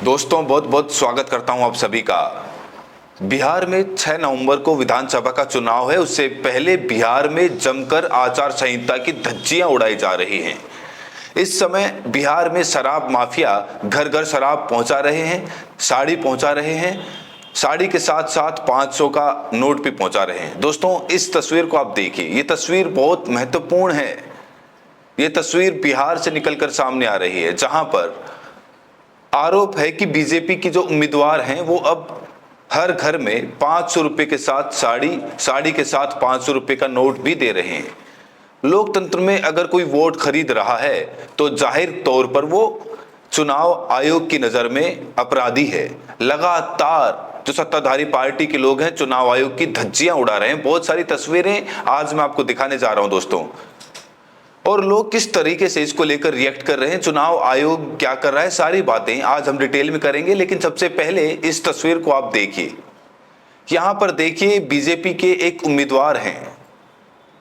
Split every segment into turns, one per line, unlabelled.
दोस्तों बहुत बहुत स्वागत करता हूं आप सभी का। बिहार में 6 नवंबर को विधानसभा का चुनाव है। उससे पहले बिहार में जमकर आचार संहिता की धज्जियां उड़ाई जा रही हैं। इस समय बिहार में शराब माफिया घर घर शराब पहुंचा रहे हैं, साड़ी पहुंचा रहे हैं, साड़ी के साथ साथ 500 का नोट भी पहुंचा रहे हैं। दोस्तों इस तस्वीर को आप देखिए, ये तस्वीर बहुत महत्वपूर्ण है। ये तस्वीर बिहार से निकलकर सामने आ रही है, जहां पर आरोप है कि बीजेपी की जो उम्मीदवार हैं वो अब हर घर में 500 रुपए के साथ साड़ी के साथ 500 रुपए का नोट भी दे रहे हैं। लोकतंत्र में अगर कोई वोट खरीद रहा है तो जाहिर तौर पर वो चुनाव आयोग की नजर में अपराधी है। लगातार जो सत्ताधारी पार्टी के लोग हैं चुनाव आयोग की धज्जियां उड़ा रहे हैं। बहुत सारी तस्वीरें आज मैं आपको दिखाने जा रहा हूं दोस्तों, और लोग किस तरीके से इसको लेकर रिएक्ट कर रहे हैं, चुनाव आयोग क्या कर रहा है, सारी बातें आज हम डिटेल में करेंगे। लेकिन सबसे पहले इस तस्वीर को आप देखिए। यहां पर देखिए बीजेपी के एक उम्मीदवार हैं,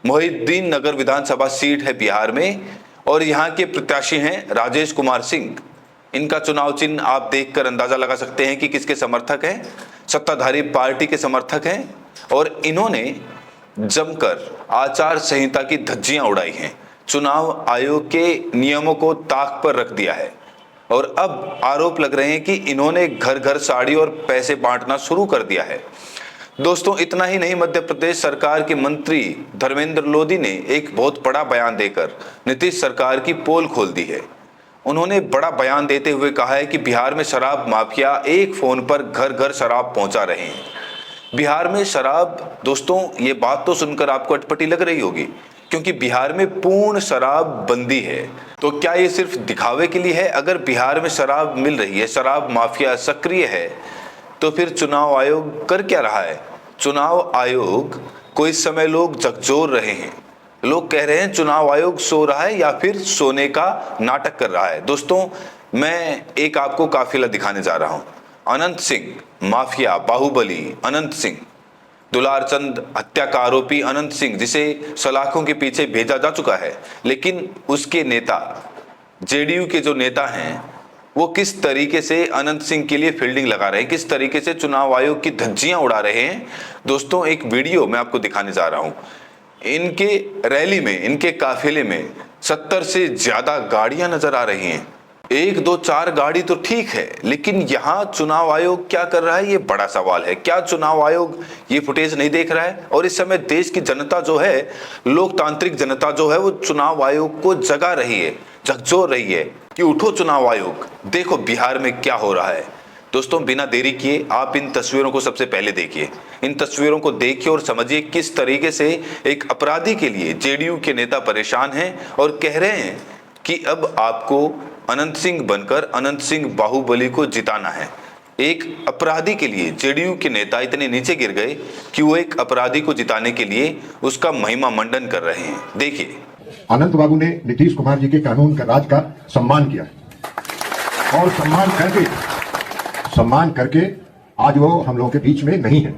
मोहिउद्दीन नगर विधानसभा सीट है बिहार में, और यहां के प्रत्याशी हैं राजेश कुमार सिंह। इनका चुनाव चिन्ह आप देखकर अंदाजा लगा सकते हैं कि किसके समर्थक हैं, सत्ताधारी पार्टी के समर्थक हैं। और इन्होंने जमकर आचार संहिता की धज्जियां उड़ाई हैं, चुनाव आयोग के नियमों को ताक पर रख दिया है। और अब आरोप लग रहे हैं कि इन्होंने घर घर साड़ी और पैसे बांटना शुरू कर दिया है। दोस्तों इतना ही नहीं, मध्य प्रदेश सरकार के मंत्री धर्मेंद्र लोधी ने एक बहुत बड़ा बयान देकर नीतीश सरकार की पोल खोल दी है। उन्होंने बड़ा बयान देते हुए कहा है कि बिहार में शराब माफिया एक फोन पर घर घर शराब पहुंचा रहे हैं। बिहार में शराब, दोस्तों ये बात तो सुनकर आपको अटपटी लग रही होगी, क्योंकि बिहार में पूर्ण शराब बंदी है। तो क्या ये सिर्फ दिखावे के लिए है? अगर बिहार में शराब मिल रही है, शराब माफिया सक्रिय है, तो फिर चुनाव आयोग कर क्या रहा है? चुनाव आयोग को इस समय लोग झकझोर रहे हैं। लोग कह रहे हैं चुनाव आयोग सो रहा है या फिर सोने का नाटक कर रहा है। दोस्तों मैं एक आपको काफिला दिखाने जा रहा हूं। अनंत सिंह माफिया बाहुबली अनंत सिंह, दुलारचंद हत्या का आरोपी अनंत सिंह, जिसे सलाखों के पीछे भेजा जा चुका है, लेकिन उसके नेता जेडीयू के जो नेता हैं वो किस तरीके से अनंत सिंह के लिए फील्डिंग लगा रहे हैं, किस तरीके से चुनाव आयोग की धज्जियां उड़ा रहे हैं। दोस्तों एक वीडियो मैं आपको दिखाने जा रहा हूं। इनके रैली में, इनके काफिले में 70 से ज्यादा गाड़ियां नजर आ रही हैं। 1 2 4 गाड़ी तो ठीक है, लेकिन यहाँ चुनाव आयोग क्या कर रहा है ये बड़ा सवाल है। क्या चुनाव आयोग ये फुटेज नहीं देख रहा है? और इस समय देश की जनता जो है, लोकतांत्रिक जनता जो है, वो चुनाव आयोग को जगा रही है, झकझोर रही है कि उठो चुनाव आयोग, देखो बिहार में क्या हो रहा है। दोस्तों बिना देरी किए आप इन तस्वीरों को सबसे पहले देखिए। इन तस्वीरों को देखिए और समझिए किस तरीके से एक अपराधी के लिए जेडीयू के नेता परेशान हैं और कह रहे हैं कि अब आपको अनंत सिंह बनकर अनंत सिंह बाहुबली को जिताना है। एक अपराधी के लिए जेडीयू के नेता इतने नीचे गिर गए कि वो एक अपराधी को जिताने के लिए उसका महिमा मंडन कर रहे हैं। देखिए,
अनंत बाबू ने नीतीश कुमार जी के कानून का राज का सम्मान किया और सम्मान करके आज वो हम लोगों के बीच में नहीं है।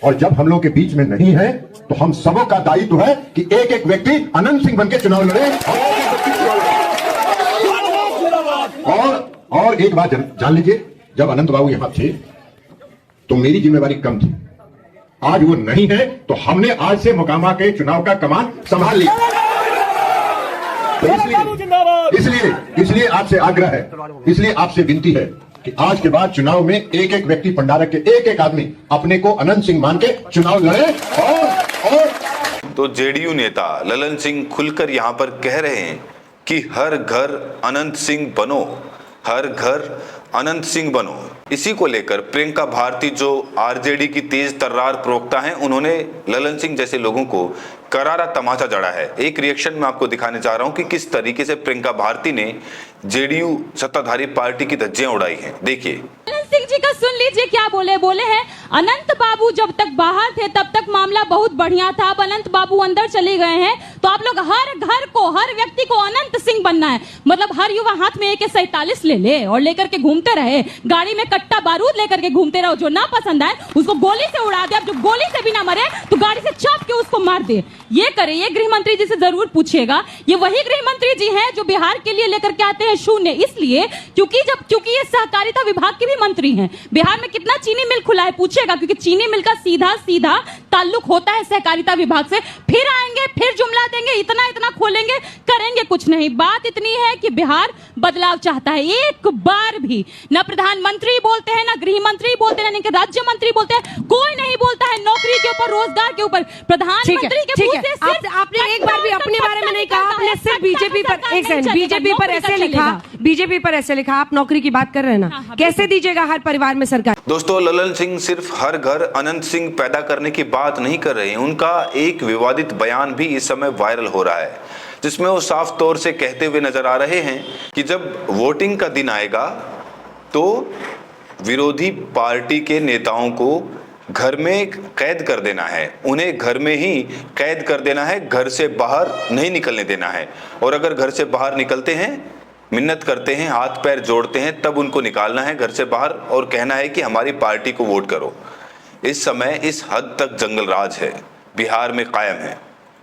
और जब हम लोगों के बीच में नहीं है तो हम सबों का दायित्व है कि एक एक व्यक्ति अनंत सिंह बनकर चुनाव लड़े। और एक बात जान लीजिए, जब अनंत बाबू यहां थे तो मेरी जिम्मेवारी कम थी। आज वो नहीं है तो हमने आज से मोकामा के चुनाव का कमान संभाल लिया। तो इसलिए आपसे आग्रह है, इसलिए आपसे विनती है कि आज के बाद चुनाव में एक एक व्यक्ति, पंडारक के एक एक आदमी अपने को अनंत सिंह मान के चुनाव लड़े। और
तो जेडीयू नेता ललन सिंह खुलकर यहां पर कह रहे हैं कि हर घर अनंत सिंह बनो, हर घर अनंत सिंह बनो। इसी को लेकर प्रियंका भारती जो आरजेडी की तेज तर्रार प्रवक्ता हैं, उन्होंने ललन सिंह जैसे लोगों को करारा तमाचा जड़ा है। एक रिएक्शन मैं आपको दिखाने जा रहा हूं कि किस तरीके से प्रियंका भारती ने जेडीयू सत्ताधारी पार्टी की धज्जियां उड़ाई हैं। देखिए।
सिंह जी का सुन लीजिए क्या बोले हैं, अनंत बाबू जब तक बाहर थे तब तक मामला बहुत बढ़िया था, अब अनंत बाबू अंदर चले गए हैं तो आप लोग हर घर को, हर व्यक्ति को अनंत सिंह बनना है। मतलब हर युवा हाथ में AK-47 ले और लेकर के घूमते रहे, गाड़ी में कट्टा बारूद लेकर के घूमते रहो, जो ना पसंद आए उसको गोली से उड़ा दे, अब जो गोली से भी ना मरे तो गाड़ी से चाप के उसको मार दे। ये करे, ये गृह मंत्री जी से जरूर पूछिएगा। ये वही गृह मंत्री जी हैं जो बिहार के लिए लेकर के आते हैं शून्य, इसलिए क्योंकि ये सहकारिता विभाग के भी मंत्री हैं। बिहार में कितना चीनी मिल खुला है पूछेगा, क्योंकि चीनी मिल का सीधा ताल्लुक होता है सहकारिता विभाग से। फिर आएंगे, फिर जुमला देंगे, इतना खोलेंगे, करेंगे कुछ नहीं। बात इतनी है कि बिहार बदलाव चाहता है। एक बार भी ना प्रधानमंत्री बोलते हैं, ना गृह मंत्री बोलते हैं, ना राज्य मंत्री बोलते हैं, कोई नहीं बोलता है नौकरी के ऊपर, रोजगार के ऊपर। प्रधानमंत्री के मुंह से सिर्फ
आपने एक बार भी अपने बारे में नहीं कहा, आपने सिर्फ बीजेपी पर, एक सेकंड, बीजेपी पर ऐसे लिखा, आप नौकरी की बात कर रहे हैं ना, कैसे दीजिएगा हर परिवार में सरकार?
दोस्तों, ललन सिंह सिर्फ हर घर अनंत सिंह पैदा करने की बात नहीं कर रहे हैं। उनका एक विवादित बयान भी इस समय वायरल हो रहा है, जिसमें वो साफ तौर से कहते हुए नजर आ रहे हैं कि जब वोटिंग का दिन आएगा तो विरोधी पार्टी के नेताओं को घर में कैद कर देना है, उन्हें घर में ही कैद कर देना है, घर से बाहर नहीं निकलने देना है। और अगर घर से बाहर निकलते हैं, मिन्नत करते हैं, हाथ पैर जोड़ते हैं, तब उनको निकालना है घर से बाहर और कहना है कि हमारी पार्टी को वोट करो। इस समय इस हद तक जंगल राज है, बिहार में कायम है।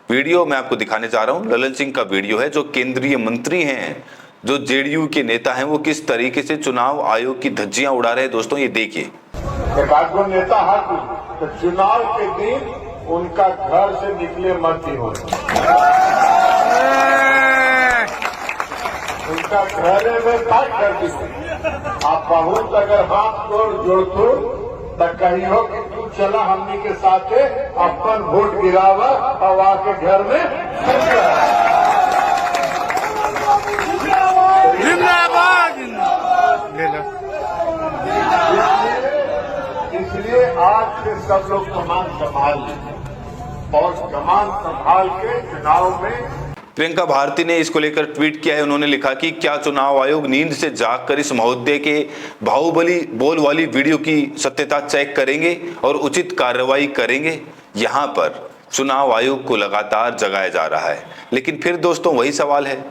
वीडियो मैं आपको दिखाने जा रहा हूं, ललन सिंह का वीडियो है, जो केंद्रीय मंत्री हैं, जो JDU के नेता हैं, वो किस तरीके से चुनाव आयोग की धज्जियां उड़ा रहे हैं। दोस्तों, ये देखिए।
एक आदमी नेता है तो चुनाव के दिन उनका घर से निकले मत ही हो, उनका घरे में पैक कर दीजिए। आप बहुत अगर हाथ जोड़तो तो कहियो कि तू चला हमनी के साथ अपन वोट गिरावा और आके घर में इसलिए आज से सब लोग कमान संभाल लें और कमान संभाल के चुनाव में।
प्रियंका भारती ने इसको लेकर ट्वीट किया है। उन्होंने लिखा कि क्या चुनाव आयोग नींद से जागकर इस महोदय के बाहुबली बोल वाली वीडियो की सत्यता चेक करेंगे और उचित कार्रवाई करेंगे? यहाँ पर चुनाव आयोग को लगातार जगाया जा रहा है, लेकिन फिर दोस्तों वही सवाल है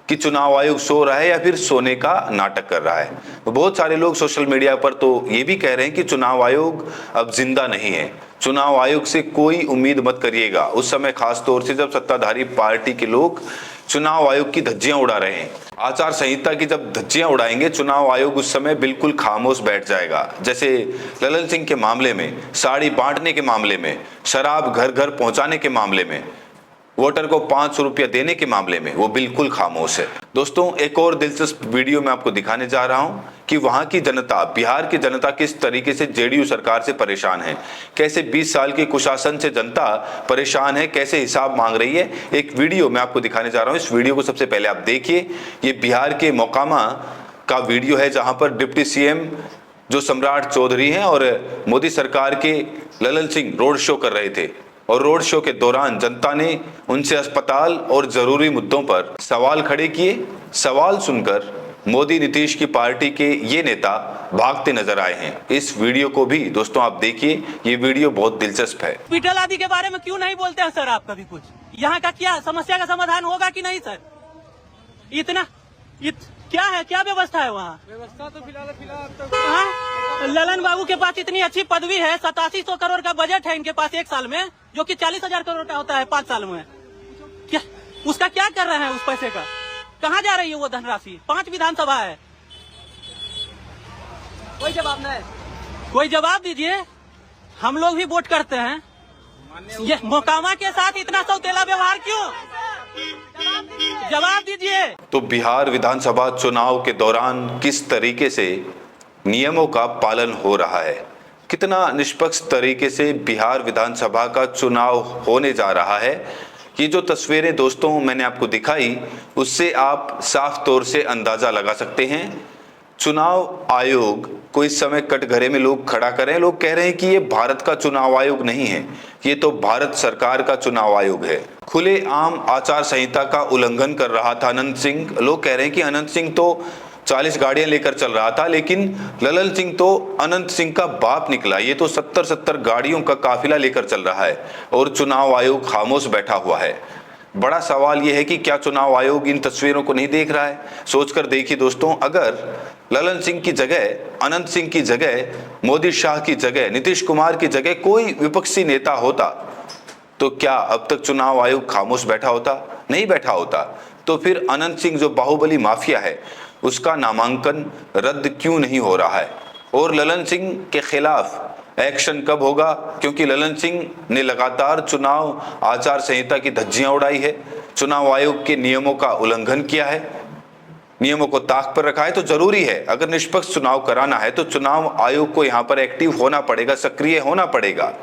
कि चुनाव आयोग सो रहा है या फिर सोने का नाटक कर रहा है। बहुत सारे लोग सोशल मीडिया पर तो ये भी कह रहे हैं कि चुनाव आयोग अब जिंदा नहीं है, चुनाव आयोग से कोई उम्मीद मत करिएगा। उस समय खास तौर से जब सत्ताधारी पार्टी के लोग चुनाव आयोग की धज्जियां उड़ा रहे हैं, आचार संहिता की जब धज्जियां उड़ाएंगे चुनाव आयोग, उस समय बिल्कुल खामोश बैठ जाएगा। जैसे ललन सिंह के मामले में, साड़ी बांटने के मामले में, शराब घर घर पहुंचाने के मामले में, वोटर को 500 रुपया देने के मामले में वो बिल्कुल खामोश है। दोस्तों, एक और दिलचस्प वीडियो मैं आपको दिखाने जा रहा हूं कि वहां की जनता, बिहार की जनता किस तरीके से JDU सरकार से परेशान है, कैसे 20 साल के कुशासन से जनता परेशान है, कैसे हिसाब मांग रही है। एक वीडियो मैं आपको दिखाने जा रहा हूं। इस वीडियो को सबसे पहले आप देखिए। ये बिहार के मोकामा का वीडियो है, जहां पर डिप्टी CM जो सम्राट चौधरी हैं और मोदी सरकार के ललन सिंह रोड शो कर रहे थे, और रोड शो के दौरान जनता ने उनसे अस्पताल और जरूरी मुद्दों पर सवाल खड़े किए। सवाल सुनकर मोदी नीतीश की पार्टी के ये नेता भागते नजर आए हैं। इस वीडियो को भी दोस्तों आप देखिए, ये वीडियो बहुत दिलचस्प है।
हॉस्पिटल आदि के बारे में क्यों नहीं बोलते हैं सर आप कभी कुछ? यहाँ का क्या समस्या का समाधान होगा कि नहीं सर? क्या है, क्या व्यवस्था है वहाँ? व्यवस्था तो फिलहाल ललन बाबू के पास इतनी अच्छी पदवी है, 8700 करोड़ का बजट है इनके पास एक साल में, जो कि 40,000 करोड़ का होता है 5 साल में। क्या उसका क्या कर रहे हैं? उस पैसे का कहाँ जा रही है वो धनराशि? 5 विधानसभा है, कोई जवाब नहीं। कोई जवाब दीजिए, हम लोग भी वोट करते हैं। ये मोकामा के साथ इतना सौतेला व्यवहार क्यों? जवाब दीजिए।
तो बिहार विधानसभा चुनाव के दौरान किस तरीके से नियमों का पालन हो रहा है, कितना निष्पक्ष तरीके से बिहार विधानसभा का चुनाव होने जा रहा है, ये जो तस्वीरें दोस्तों मैंने आपको दिखाई, उससे आप साफ तौर से अंदाजा लगा सकते हैं। चुनाव आयोग को इस समय कटघरे में लोग खड़ा करें, लोग कह रहे हैं कि ये भारत का चुनाव आयोग नहीं है, ये तो भारत सरकार का चुनाव आयोग है। खुले आम आचार संहिता का उल्लंघन कर रहा था अनंत सिंह। लोग कह रहे हैं कि अनंत सिंह तो 40 गाड़ियां लेकर चल रहा था, लेकिन ललन सिंह तो अनंत सिंह का बाप निकला। ये तो 70 गाड़ियों का काफिला लेकर चल रहा है और चुनाव आयोग खामोश बैठा हुआ है। बड़ा सवाल यह है कि क्या चुनाव आयोग इन तस्वीरों को नहीं देख रहा है? सोचकर देखिए दोस्तों, अगर ललन सिंह की जगह, अनंत सिंह की जगह, मोदी शाह की जगह, नीतीश कुमार की जगह कोई विपक्षी नेता होता तो क्या अब तक चुनाव आयोग खामोश बैठा होता? नहीं बैठा होता। तो फिर अनंत सिंह जो बाहुबली माफिया है, उसका नामांकन रद्द क्यों नहीं हो रहा है? और ललन सिंह के खिलाफ एक्शन कब होगा? क्योंकि ललन सिंह ने लगातार चुनाव आचार संहिता की धज्जियां उड़ाई है, चुनाव आयोग के नियमों का उल्लंघन किया है, नियमों को ताक पर रखा है। तो जरूरी है, अगर निष्पक्ष चुनाव कराना है तो चुनाव आयोग को यहां पर एक्टिव होना पड़ेगा, सक्रिय होना पड़ेगा।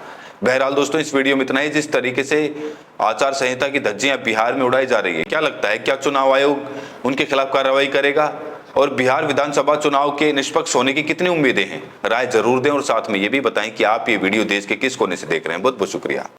बहरहाल दोस्तों, इस वीडियो में इतना ही। जिस तरीके से आचार संहिता की धज्जियां बिहार में उड़ाई जा रही है, क्या लगता है क्या चुनाव आयोग उनके खिलाफ कार्रवाई करेगा? और बिहार विधानसभा चुनाव के निष्पक्ष होने की कितनी उम्मीदें हैं? राय जरूर दें और साथ में ये भी बताएं कि आप ये वीडियो देश के किस कोने से देख रहे हैं। बहुत बहुत शुक्रिया।